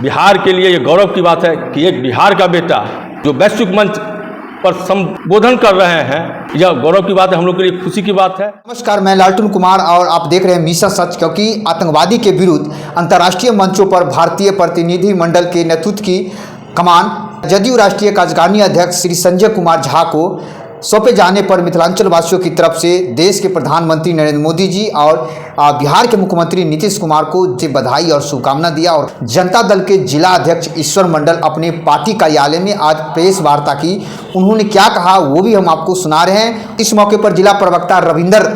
बिहार के लिए ये गौरव की बात है कि एक बिहार का बेटा जो वैश्विक मंच पर संबोधन कर रहे हैं, यह गौरव की बात है, हम लोग के लिए खुशी की बात है। नमस्कार, मैं लालटन कुमार और आप देख रहे हैं मिशन सच। क्योंकि आतंकवादी के विरुद्ध अंतर्राष्ट्रीय मंचों पर भारतीय प्रतिनिधि मंडल के नेतृत्व की कमान जदयू राष्ट्रीय कार्यकारिणी अध्यक्ष श्री संजय कुमार झा को सौंपे जाने पर मिथिलांचल वासियों की तरफ से देश के प्रधानमंत्री नरेंद्र मोदी जी और बिहार के मुख्यमंत्री नीतीश कुमार को बधाई और शुभकामना दिया। और जनता दल के जिला अध्यक्ष ईश्वर मंडल अपने पार्टी कार्यालय में आज प्रेस वार्ता की। उन्होंने क्या कहा वो भी हम आपको सुना रहे हैं। इस मौके पर जिला प्रवक्ता रविंदर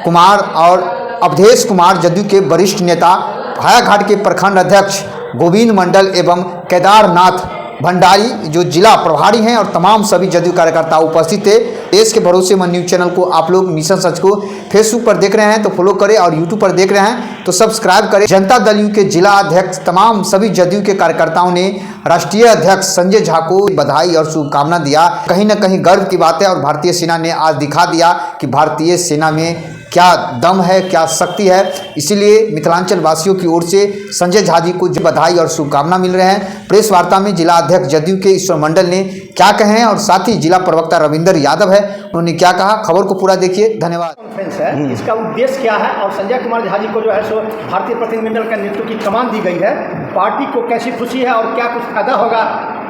कुमार और अवधेश कुमार, जदयू के वरिष्ठ नेता, हायाघाट के प्रखंड अध्यक्ष गोविंद मंडल एवं केदारनाथ भंडारी जो जिला प्रभारी हैं और तमाम सभी जदयू कार्यकर्ता उपस्थित थे। देश के भरोसेमंद न्यूज चैनल को आप लोग मिशन सच को फेसबुक पर देख रहे हैं तो फॉलो करें और यूट्यूब पर देख रहे हैं तो सब्सक्राइब करें। जनता दल यू के जिला अध्यक्ष तमाम सभी जदयू के कार्यकर्ताओं ने राष्ट्रीय अध्यक्ष संजय झा को बधाई और शुभकामना दिया। कहीं ना कहीं गर्व की बात है और भारतीय सेना ने आज दिखा दिया कि भारतीय सेना में क्या दम है, क्या शक्ति है। इसीलिए मिथिलांचल वासियों की ओर से संजय झा जी को बधाई और शुभकामना मिल रहे हैं। प्रेस वार्ता में जिला अध्यक्ष जदयू के ईश्वर मंडल ने क्या कहे हैं और साथ ही जिला प्रवक्ता रविंदर यादव है, उन्होंने क्या कहा। खबर को पूरा देखिए। धन्यवाद। कॉन्फ्रेंस है, इसका उद्देश्य क्या है और संजय कुमार झा जी को जो है सो भारतीय प्रतिनिधिमंडल का नेतृत्व की कमान दी गई है। पार्टी को कैसी खुशी है और क्या कुछ फायदा होगा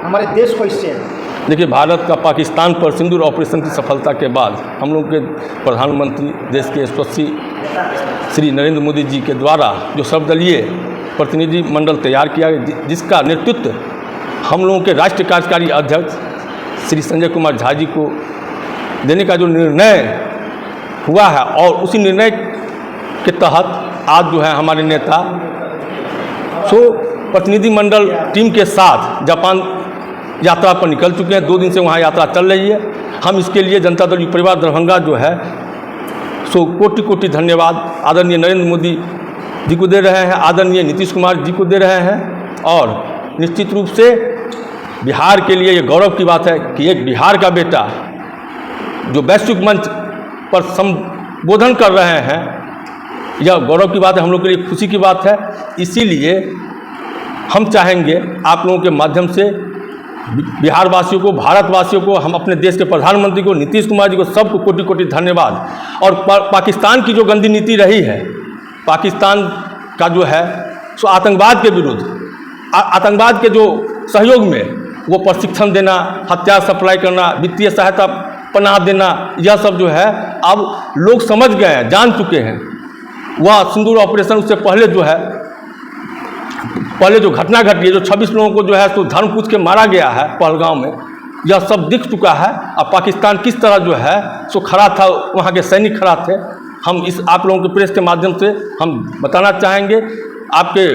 हमारे देश को इससे। देखिए, भारत का पाकिस्तान पर सिंदूर ऑपरेशन की सफलता के बाद हम लोग के प्रधानमंत्री देश के यशस्वी श्री नरेंद्र मोदी जी के द्वारा जो सर्वदलीय प्रतिनिधि मंडल तैयार किया गया, जिसका नेतृत्व हम लोगों के राष्ट्रीय कार्यकारी अध्यक्ष श्री संजय कुमार झा जी को देने का जो निर्णय हुआ है और उसी निर्णय के तहत आज जो है हमारे नेता प्रतिनिधि मंडल टीम के साथ जापान यात्रा पर निकल चुके हैं। 2 दिन से वहाँ यात्रा चल रही है। हम इसके लिए जनता दल परिवार दरभंगा जो है कोटि कोटि धन्यवाद आदरणीय नरेंद्र मोदी जी को दे रहे हैं, आदरणीय नीतीश कुमार जी को दे रहे हैं। और निश्चित रूप से बिहार के लिए ये गौरव की बात है कि एक बिहार का बेटा जो वैश्विक मंच पर संबोधन कर रहे हैं, यह गौरव की बात है, हम लोग के लिए खुशी की बात है। इसीलिए हम चाहेंगे आप लोगों के माध्यम से बिहार वासियों को, भारतवासियों को, हम अपने देश के प्रधानमंत्री को, नीतीश कुमार जी को, सबको कोटि कोटि धन्यवाद। और पाकिस्तान की जो गंदी नीति रही है, पाकिस्तान का जो है सो आतंकवाद के विरुद्ध, आतंकवाद के जो सहयोग में वो प्रशिक्षण देना, हथियार सप्लाई करना, वित्तीय सहायता पनाह देना, यह सब जो है अब लोग समझ गए हैं, जान चुके हैं। वह सिंदूर ऑपरेशन उससे पहले जो है, पहले जो घटना घटी है, जो 26 लोगों को जो है तो धर्म पूछ के मारा गया है पहलगांव में, यह सब दिख चुका है। अब पाकिस्तान किस तरह जो है सो खड़ा था, वहाँ के सैनिक खड़ा थे। हम इस आप लोगों के प्रेस के माध्यम से हम बताना चाहेंगे, आपके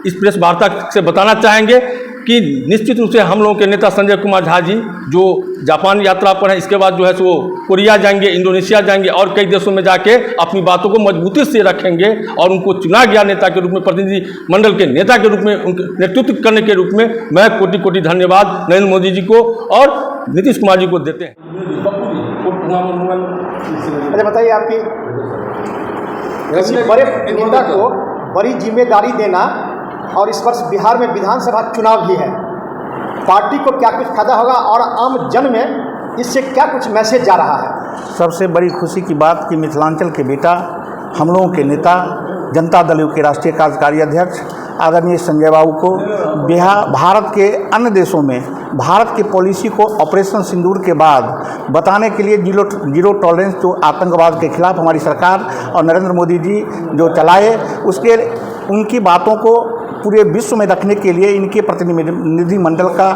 इस प्रेस वार्ता से बताना चाहेंगे कि निश्चित रूप से हम लोगों के नेता संजय कुमार झा जी जो जापान यात्रा पर हैं, इसके बाद जो है सो कोरिया जाएंगे, इंडोनेशिया जाएंगे और कई देशों में जाके अपनी बातों को मजबूती से रखेंगे और उनको चुना गया नेता के रूप में, प्रतिनिधि मंडल के नेता के रूप में, उनके नेतृत्व करने के रूप में मैं कोटि कोटि धन्यवाद नरेंद्र मोदी जी को और नीतीश कुमार जी को देते हैं। अच्छा बताइए, आपकी बड़े नेता को बड़ी जिम्मेदारी देना और इस वर्ष बिहार में विधानसभा चुनाव भी है, पार्टी को क्या कुछ फायदा होगा और आम जन में इससे क्या कुछ मैसेज जा रहा है। सबसे बड़ी खुशी की बात कि मिथिलांचल के बेटा, हम लोगों के नेता, जनता दल के राष्ट्रीय कार्यकारी अध्यक्ष आदरणीय संजय बाबू को भारत के अन्य देशों में भारत की पॉलिसी को ऑपरेशन सिंदूर के बाद बताने के लिए जीरो टॉलरेंस जो आतंकवाद के खिलाफ हमारी सरकार और नरेंद्र मोदी जी जो चलाए, उसके उनकी बातों को पूरे विश्व में रखने के लिए इनके प्रतिनिधि मंडल का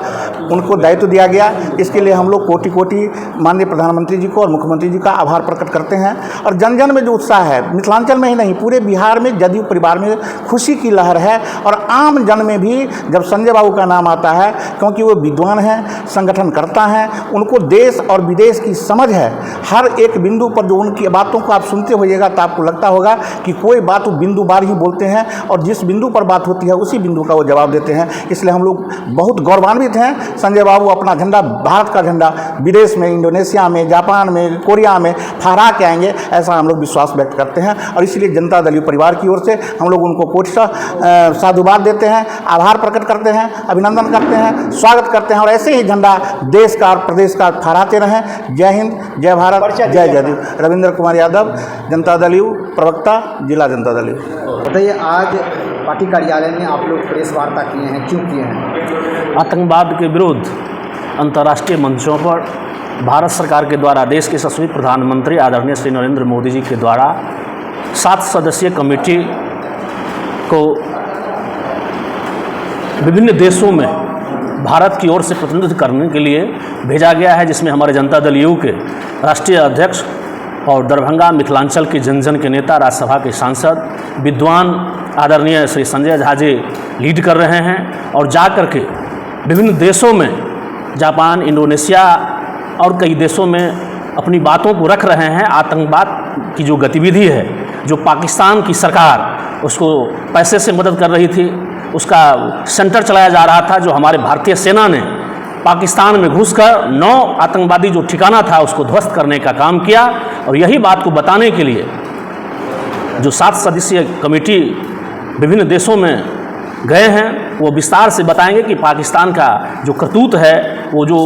उनको दायित्व दिया गया। इसके लिए हम लोग कोटि कोटि माननीय प्रधानमंत्री जी को और मुख्यमंत्री जी का आभार प्रकट करते हैं। और जन जन में जो उत्साह है, मिथिलांचल में ही नहीं पूरे बिहार में जदयू परिवार में खुशी की लहर है। और आम जन में भी जब संजय बाबू का नाम आता है, क्योंकि वो विद्वान हैं, संगठनकर्ता हैं, उनको देश और विदेश की समझ है, हर एक बिंदु पर जो उनकी बातों को आप सुनते होइएगा तो आपको लगता होगा कि कोई बात वो बिंदु बार ही बोलते हैं और जिस बिंदु पर बात होती है उसी बिंदु का वो जवाब देते हैं। इसलिए हम लोग बहुत गौरवान्वित हैं संजय बाबू अपना झंडा, भारत का झंडा विदेश में, इंडोनेशिया में, जापान में, कोरिया में फहरा के आएंगे, ऐसा हम लोग विश्वास व्यक्त करते हैं। और इसलिए जनता दल परिवार की ओर से हम लोग उनको कोटि साधुवाद देते हैं, आभार प्रकट करते हैं, अभिनंदन करते हैं, स्वागत करते हैं और ऐसे ही झंडा देश का और प्रदेश का फहराते रहें। जय हिंद, जय भारत, जय जदयू। रविंद्र कुमार यादव, जनता दल यू, प्रवक्ता, जिला जनता दल यू। बताइए, आज पार्टी कार्यालय में आप लोग प्रेस वार्ता किए हैं, क्यों किए हैं? आतंकवाद के विरुद्ध अंतर्राष्ट्रीय मंचों पर भारत सरकार के द्वारा, देश के यशस्वी प्रधानमंत्री आदरणीय श्री नरेंद्र मोदी जी के द्वारा 7 सदस्यीय कमेटी को विभिन्न देशों में भारत की ओर से प्रतिनिधित्व करने के लिए भेजा गया है, जिसमें हमारे जनता दल यू के राष्ट्रीय अध्यक्ष और दरभंगा मिथिलांचल के जन जन के नेता, राज्यसभा के सांसद, विद्वान आदरणीय श्री संजय झा जी लीड कर रहे हैं और जा कर के विभिन्न देशों में, जापान, इंडोनेशिया और कई देशों में अपनी बातों को रख रहे हैं। आतंकवाद की जो गतिविधि है, जो पाकिस्तान की सरकार उसको पैसे से मदद कर रही थी, उसका सेंटर चलाया जा रहा था, जो हमारे भारतीय सेना ने पाकिस्तान में घुसकर 9 आतंकवादी जो ठिकाना था उसको ध्वस्त करने का काम किया। और यही बात को बताने के लिए जो 7 सदस्यीय कमेटी विभिन्न देशों में गए हैं, वो विस्तार से बताएंगे कि पाकिस्तान का जो करतूत है, वो जो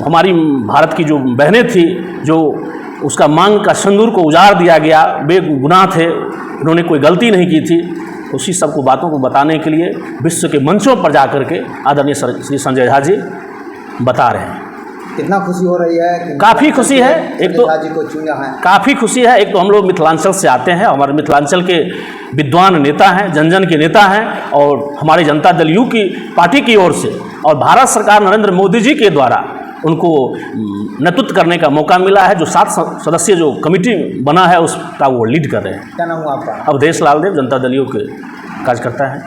हमारी भारत की जो बहनें थी, जो उसका मांग का सिंदूर को उजाड़ दिया गया, बेगुनाह थे, उन्होंने कोई गलती नहीं की थी, उसी सब को बातों को बताने के लिए विश्व के मंचों पर जाकर के आदरणीय श्री संजय झा जी बता रहे हैं। कितना खुशी हो रही है कि काफ़ी खुशी है। एक तो जी को चुना है, काफ़ी खुशी है। एक तो हम लोग मिथिलांचल से आते हैं, हमारे मिथिलांचल के विद्वान नेता हैं, जन जन के नेता हैं, और हमारी जनता दल यू की पार्टी की ओर से और भारत सरकार नरेंद्र मोदी जी के द्वारा उनको नेतृत्व करने का मौका मिला है। जो 7 सदस्यीय जो कमेटी बना है उसका वो लीड कर रहे हैं। क्या नाम हुआ आपका? अवधेश लाल देव, जनता दल यू के कार्यकर्ता हैं।